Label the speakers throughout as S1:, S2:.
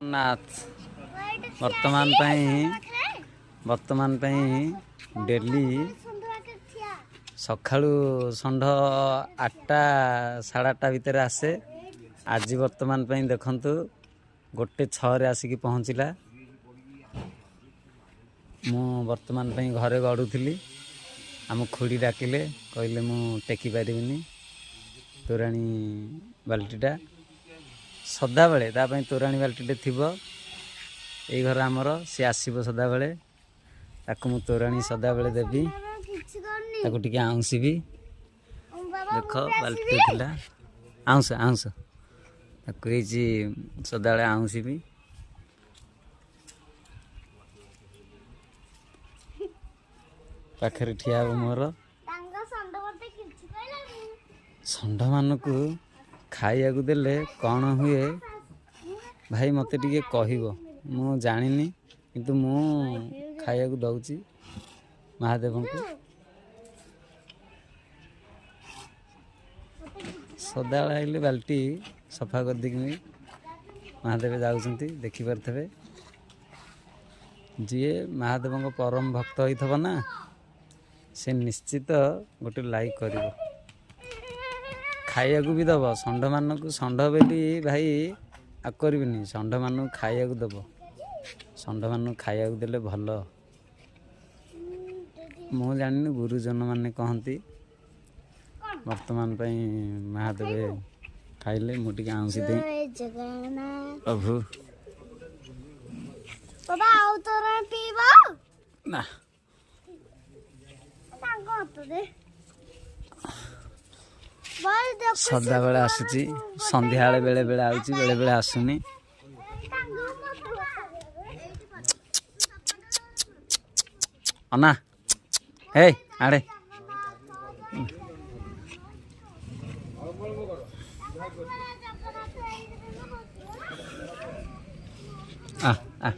S1: नाथ वर्तमान डेली सकाळु षंढ 8टा साढ़े 8टा भितर आसे। आज वर्तमान देखंतु 1:06 आसिक पहुँचला। मु वर्तमान घरे गड़ुली। आम खुड़ी डाकिले कहले मु टेकी पारिनी तोराणी बाल्टीटा सदा बेले तापाई तोराणी बाल्टीटे थिबो एई घर आमर सी आसीबो सदा बेले ताकु मु तोराणी सदा बेले देबी ताकु टिके आउंसीबी। देख बाल्टी थिला आउंस आउंस ताकु एजी सदा बेले आउंसीबी। पाखरे ठिया मोर षंढ मानकु खाइया को देले कौन हुए भाई मते टिके कहिबो। मु जानिनी किंतु मु खाइया को दउची महादेव को सदा आइले बाल्टी सफा कर दिक महादेव जाउछंती देखि परथबे। जी महादेव को परम भक्त होइथबो ना से निश्चित गोटे लाइक करिवो खाइया को भी दब। षंढ मानक षंढ बेली भाई आकरबिनी षंढ मानक खाइया को दब। षंढ मानक खाइया को देले भल मु जानिनी गुरुजन माने कहती। वर्तमान महादेव खाइले मुझे आउसी दे प्रभु
S2: बाबा आउ तोरा पीबो
S1: ना सदा बेले आसुची संध्या बेले बेले आउची बेले बेले आसुनी। अना हे आड़े आ आ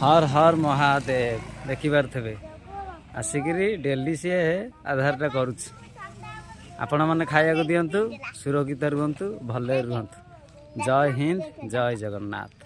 S1: हर हर महादेव देखि पारथबे आसिकरी डेली सी आधारटा करुच्छ। आपण मैंने खाया को दिंतु सुरक्षित रुहतु भले रुहतु। जय हिंद जय जगन्नाथ।